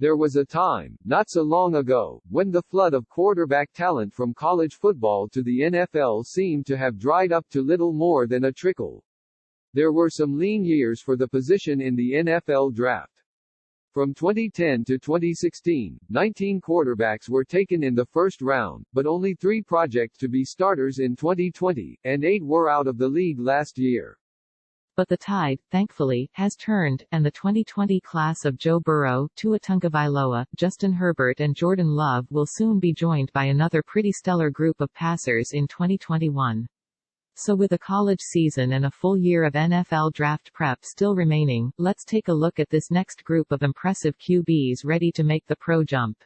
There was a time, not so long ago, when the flood of quarterback talent from college football to the NFL seemed to have dried up to little more than a trickle. There were some lean years for the position in the NFL draft. From 2010 to 2016, 19 quarterbacks were taken in the first round, but only 3 projected to be starters in 2020, and 8 were out of the league last year. But the tide, thankfully, has turned, and the 2020 class of Joe Burrow, Tua Tagovailoa, Justin Herbert and Jordan Love will soon be joined by another pretty stellar group of passers in 2021. So with a college season and a full year of NFL draft prep still remaining, let's take a look at this next group of impressive QBs ready to make the pro jump.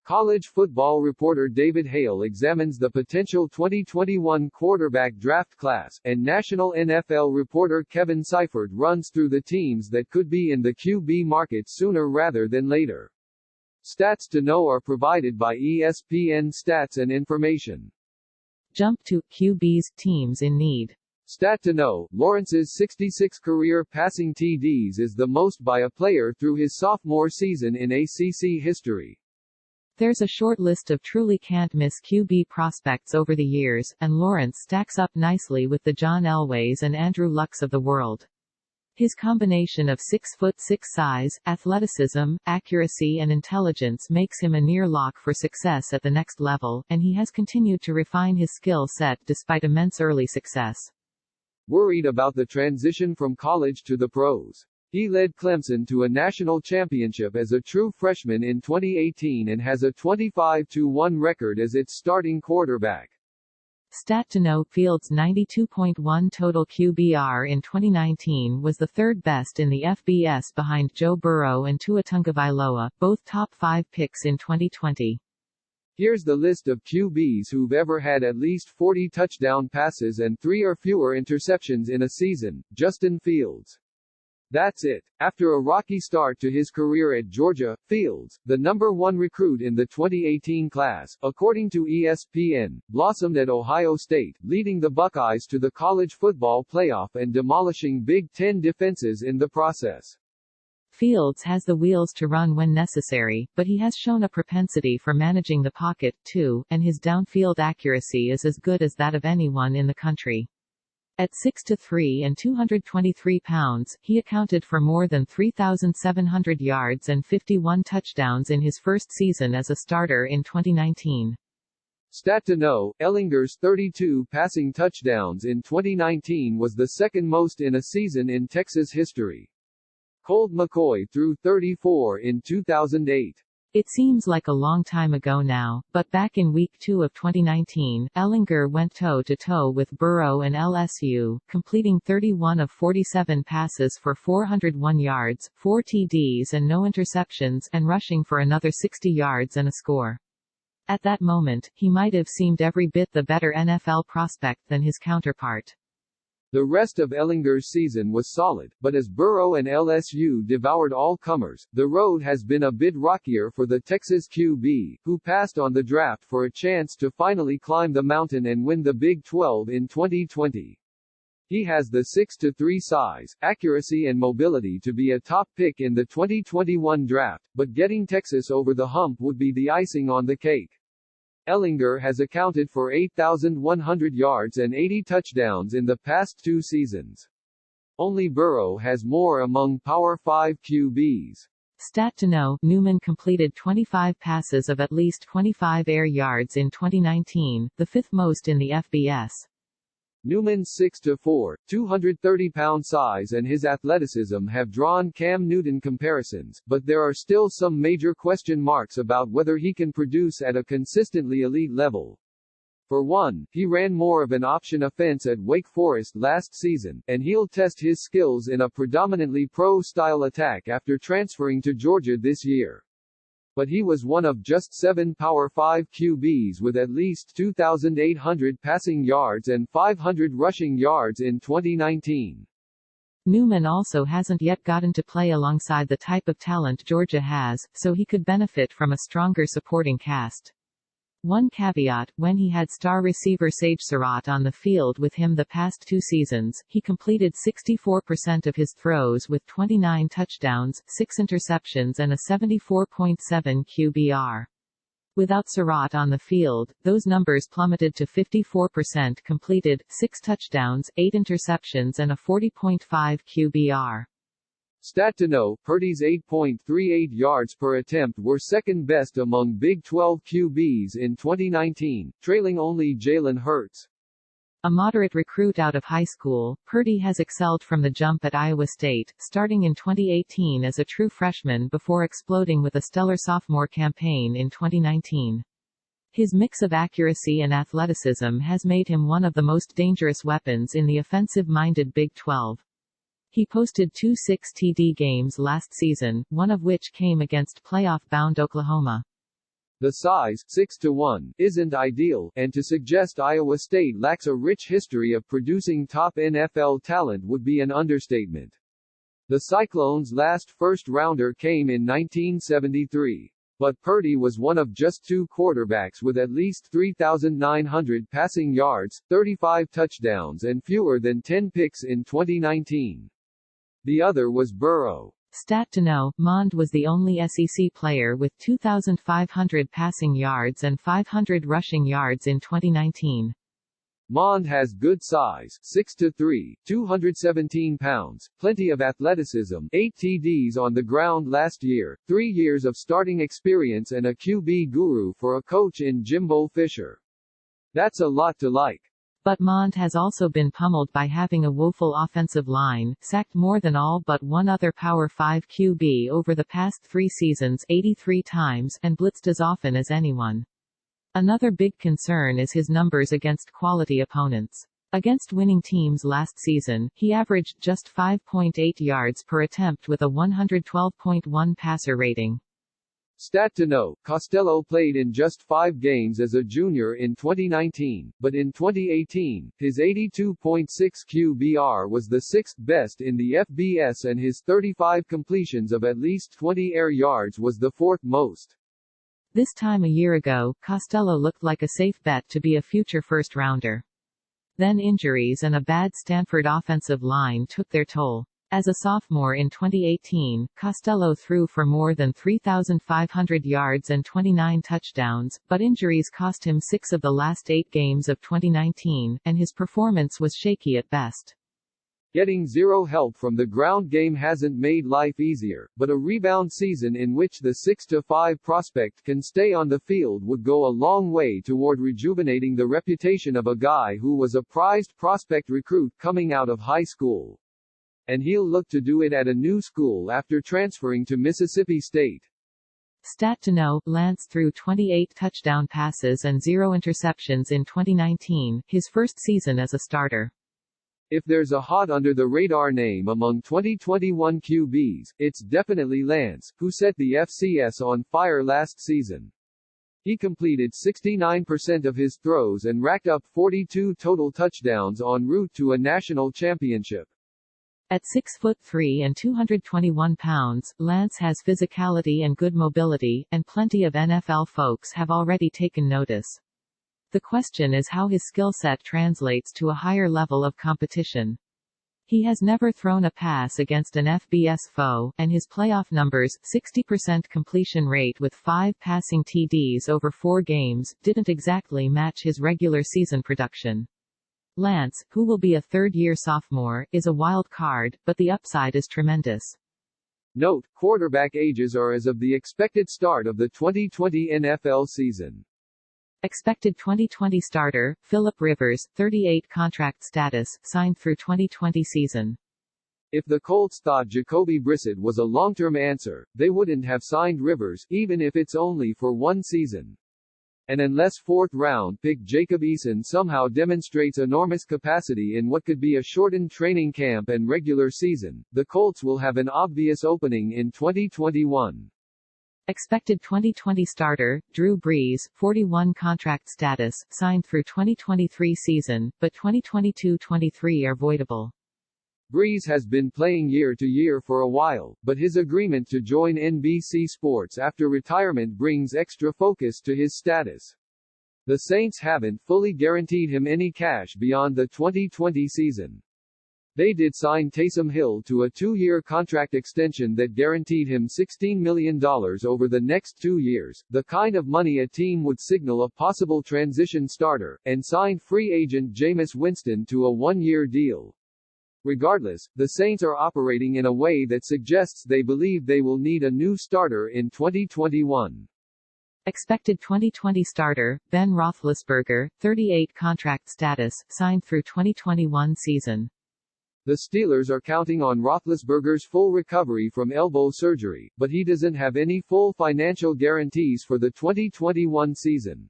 College football reporter David Hale examines the potential 2021 quarterback draft class, and national NFL reporter Kevin Seifert runs through the teams that could be in the QB market sooner rather than later. Stats to know are provided by ESPN Stats and Information. Jump to QBs, teams in need. Stat to know, Lawrence's 66 career passing TDs is the most by a player through his sophomore season in ACC history. There's a short list of truly can't-miss QB prospects over the years, and Lawrence stacks up nicely with the John Elways and Andrew Lucks of the world. His combination of 6'6" size, athleticism, accuracy and intelligence makes him a near lock for success at the next level, and he has continued to refine his skill set despite immense early success. Worried about the transition from college to the pros. He led Clemson to a national championship as a true freshman in 2018 and has a 25-1 record as its starting quarterback. Stat to know, Fields' 92.1 total QBR in 2019 was the third best in the FBS behind Joe Burrow and Tua Tagovailoa, both top 5 picks in 2020. Here's the list of QBs who've ever had at least 40 touchdown passes and 3 or fewer interceptions in a season. Justin Fields. That's it. After a rocky start to his career at Georgia, Fields, the number 1 recruit in the 2018 class, according to ESPN, blossomed at Ohio State, leading the Buckeyes to the college football playoff and demolishing Big Ten defenses in the process. Fields has the wheels to run when necessary, but he has shown a propensity for managing the pocket, too, and his downfield accuracy is as good as that of anyone in the country. At 6'3" and 223 pounds, he accounted for more than 3,700 yards and 51 touchdowns in his first season as a starter in 2019. Stat to know, Ehlinger's 32 passing touchdowns in 2019 was the second most in a season in Texas history. Colt McCoy threw 34 in 2008. It seems like a long time ago now, but back in Week 2 of 2019, Ehlinger went toe-to-toe with Burrow and LSU, completing 31 of 47 passes for 401 yards, 4 TDs and no interceptions, and rushing for another 60 yards and a score. At that moment, he might have seemed every bit the better NFL prospect than his counterpart. The rest of Ehlinger's season was solid, but as Burrow and LSU devoured all comers, the road has been a bit rockier for the Texas QB, who passed on the draft for a chance to finally climb the mountain and win the Big 12 in 2020. He has the 6'3" size, accuracy and mobility to be a top pick in the 2021 draft, but getting Texas over the hump would be the icing on the cake. Ehlinger has accounted for 8,100 yards and 80 touchdowns in the past 2 seasons. Only Burrow has more among Power 5 QBs. Stat to know, Newman completed 25 passes of at least 25 air yards in 2019, the 5th most in the FBS. Newman's 6'4", 230-pound size and his athleticism have drawn Cam Newton comparisons, but there are still some major question marks about whether he can produce at a consistently elite level. For one, he ran more of an option offense at Wake Forest last season, and he'll test his skills in a predominantly pro-style attack after transferring to Georgia this year. But he was one of just 7 Power 5 QBs with at least 2,800 passing yards and 500 rushing yards in 2019. Newman also hasn't yet gotten to play alongside the type of talent Georgia has, so he could benefit from a stronger supporting cast. One caveat, when he had star receiver Sage Surratt on the field with him the past 2 seasons, he completed 64% of his throws with 29 touchdowns, 6 interceptions and a 74.7 QBR. Without Surratt on the field, those numbers plummeted to 54% completed, 6 touchdowns, 8 interceptions and a 40.5 QBR. Stat to know, Purdy's 8.38 yards per attempt were second best among Big 12 QBs in 2019, trailing only Jalen Hurts. A moderate recruit out of high school, Purdy has excelled from the jump at Iowa State, starting in 2018 as a true freshman before exploding with a stellar sophomore campaign in 2019. His mix of accuracy and athleticism has made him one of the most dangerous weapons in the offensive-minded Big 12. He posted 2 6-TD games last season, one of which came against playoff-bound Oklahoma. The size, 6-1, isn't ideal, and to suggest Iowa State lacks a rich history of producing top NFL talent would be an understatement. The Cyclones' last first-rounder came in 1973. But Purdy was one of just 2 quarterbacks with at least 3,900 passing yards, 35 touchdowns and fewer than 10 picks in 2019. The other was Burrow. Stat to know, Mond was the only SEC player with 2,500 passing yards and 500 rushing yards in 2019. Mond has good size, 6'3", 217 pounds, plenty of athleticism, 8 TDs on the ground last year, 3 years of starting experience and a QB guru for a coach in Jimbo Fisher. That's a lot to like. But Mond has also been pummeled by having a woeful offensive line, sacked more than all but one other Power 5 QB over the past 3 seasons 83 times, and blitzed as often as anyone. Another big concern is his numbers against quality opponents. Against winning teams last season, he averaged just 5.8 yards per attempt with a 112.1 passer rating. Stat to know, Costello played in just 5 games as a junior in 2019, but in 2018, his 82.6 QBR was the 6th best in the FBS and his 35 completions of at least 20 air yards was the 4th most. This time a year ago, Costello looked like a safe bet to be a future first-rounder. Then injuries and a bad Stanford offensive line took their toll. As a sophomore in 2018, Costello threw for more than 3,500 yards and 29 touchdowns, but injuries cost him 6 of the last 8 games of 2019, and his performance was shaky at best. Getting zero help from the ground game hasn't made life easier, but a rebound season in which the 6-5 prospect can stay on the field would go a long way toward rejuvenating the reputation of a guy who was a prized prospect recruit coming out of high school. And he'll look to do it at a new school after transferring to Mississippi State. Stat to know, Lance threw 28 touchdown passes and 0 interceptions in 2019, his first season as a starter. If there's a hot under-the-radar name among 2021 QBs, it's definitely Lance, who set the FCS on fire last season. He completed 69% of his throws and racked up 42 total touchdowns en route to a national championship. At 6'3" and 221 pounds, Lance has physicality and good mobility, and plenty of NFL folks have already taken notice. The question is how his skill set translates to a higher level of competition. He has never thrown a pass against an FBS foe, and his playoff numbers, 60% completion rate with 5 passing TDs over 4 games, didn't exactly match his regular season production. Lance, who will be a third-year sophomore, is a wild card, but the upside is tremendous. Note, quarterback ages are as of the expected start of the 2020 NFL season. Expected 2020 starter, Phillip Rivers, 38 contract status, signed through 2020 season. If the Colts thought Jacoby Brissett was a long-term answer, they wouldn't have signed Rivers, even if it's only for 1 season. And unless 4th-round pick Jacob Eason somehow demonstrates enormous capacity in what could be a shortened training camp and regular season, the Colts will have an obvious opening in 2021. Expected 2020 starter, Drew Brees, 41 contract status, signed through 2023 season, but 2022-23 are voidable. Brees has been playing year to year for a while, but his agreement to join NBC Sports after retirement brings extra focus to his status. The Saints haven't fully guaranteed him any cash beyond the 2020 season. They did sign Taysom Hill to a 2-year contract extension that guaranteed him $16 million over the next 2 years, the kind of money a team would signal a possible transition starter, and signed free agent Jameis Winston to a 1-year deal. Regardless, the Saints are operating in a way that suggests they believe they will need a new starter in 2021. Expected 2020 starter, Ben Roethlisberger, 38 contract status, signed through 2021 season. The Steelers are counting on Roethlisberger's full recovery from elbow surgery, but he doesn't have any full financial guarantees for the 2021 season.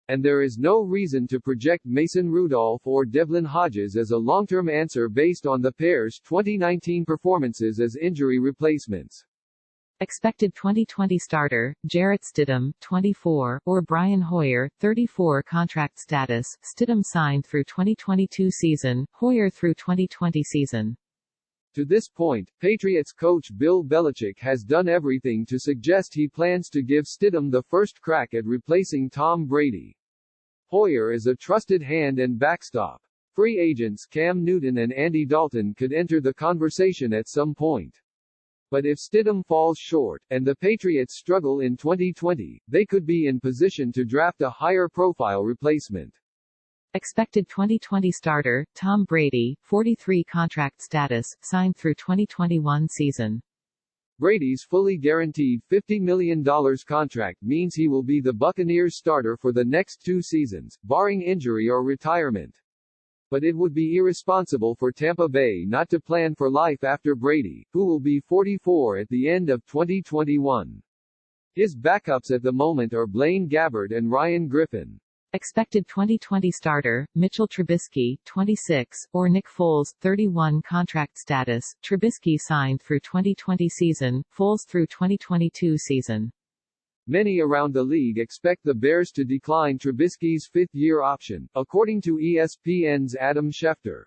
And there is no reason to project Mason Rudolph or Devlin Hodges as a long-term answer based on the pair's 2019 performances as injury replacements. Expected 2020 starter, Jarrett Stidham, 24, or Brian Hoyer, 34 contract status, Stidham signed through 2022 season, Hoyer through 2020 season. To this point, Patriots coach Bill Belichick has done everything to suggest he plans to give Stidham the first crack at replacing Tom Brady. Hoyer is a trusted hand and backstop. Free agents Cam Newton and Andy Dalton could enter the conversation at some point. But if Stidham falls short, and the Patriots struggle in 2020, they could be in position to draft a higher-profile replacement. Expected 2020 starter, Tom Brady, 43 contract status, signed through 2021 season. Brady's fully guaranteed $50 million contract means he will be the Buccaneers' starter for the next 2 seasons, barring injury or retirement. But it would be irresponsible for Tampa Bay not to plan for life after Brady, who will be 44 at the end of 2021. His backups at the moment are Blaine Gabbert and Ryan Griffin. Expected 2020 starter, Mitchell Trubisky, 26, or Nick Foles, 31 contract status, Trubisky signed through 2020 season, Foles through 2022 season. Many around the league expect the Bears to decline Trubisky's 5th-year option, according to ESPN's Adam Schefter.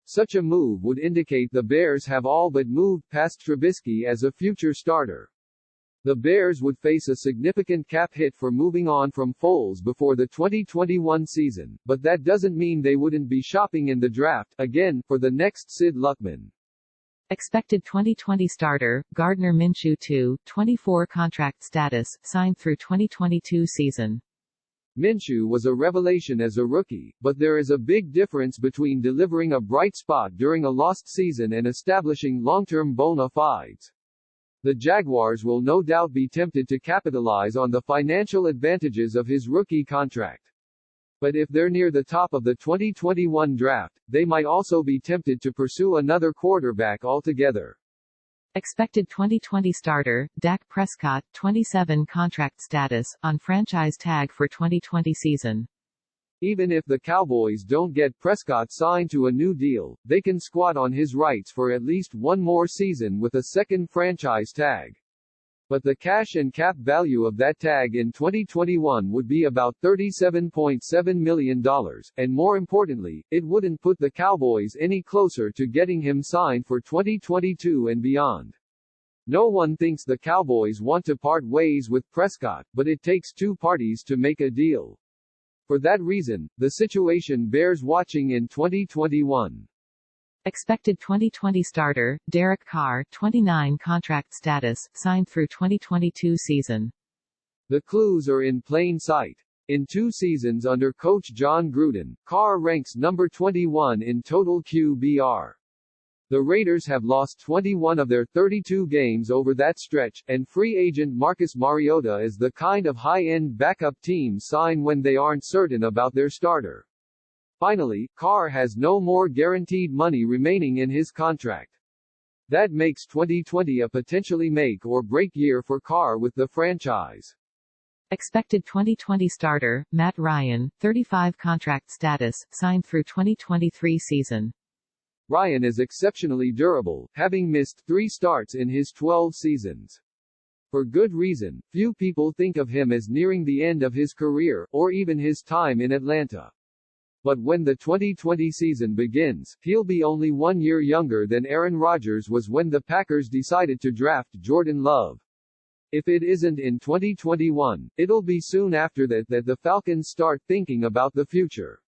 Such a move would indicate the Bears have all but moved past Trubisky as a future starter. The Bears would face a significant cap hit for moving on from Foles before the 2021 season, but that doesn't mean they wouldn't be shopping in the draft, again, for the next Sid Luckman. Expected 2020 starter, Gardner Minshew 2, 24 contract status, signed through 2022 season. Minshew was a revelation as a rookie, but there is a big difference between delivering a bright spot during a lost season and establishing long-term bona fides. The Jaguars will no doubt be tempted to capitalize on the financial advantages of his rookie contract. But if they're near the top of the 2021 draft, they might also be tempted to pursue another quarterback altogether. Expected 2020 starter, Dak Prescott, 27 contract status, on franchise tag for 2020 season. Even if the Cowboys don't get Prescott signed to a new deal, they can squat on his rights for at least one more season with a second franchise tag. But the cash and cap value of that tag in 2021 would be about $37.7 million, and more importantly, it wouldn't put the Cowboys any closer to getting him signed for 2022 and beyond. No one thinks the Cowboys want to part ways with Prescott, but it takes 2 parties to make a deal. For that reason, the situation bears watching in 2021. Expected 2020 starter, Derek Carr, 29 contract status, signed through 2022 season. The clues are in plain sight. In 2 seasons under coach John Gruden, Carr ranks number 21 in total QBR. The Raiders have lost 21 of their 32 games over that stretch, and free agent Marcus Mariota is the kind of high-end backup teams sign when they aren't certain about their starter. Finally, Carr has no more guaranteed money remaining in his contract. That makes 2020 a potentially make-or-break year for Carr with the franchise. Expected 2020 starter, Matt Ryan, 35 contract status, signed through 2023 season. Ryan is exceptionally durable, having missed 3 starts in his 12 seasons. For good reason, few people think of him as nearing the end of his career, or even his time in Atlanta. But when the 2020 season begins, he'll be only 1 year younger than Aaron Rodgers was when the Packers decided to draft Jordan Love. If it isn't in 2021, it'll be soon after that the Falcons start thinking about the future.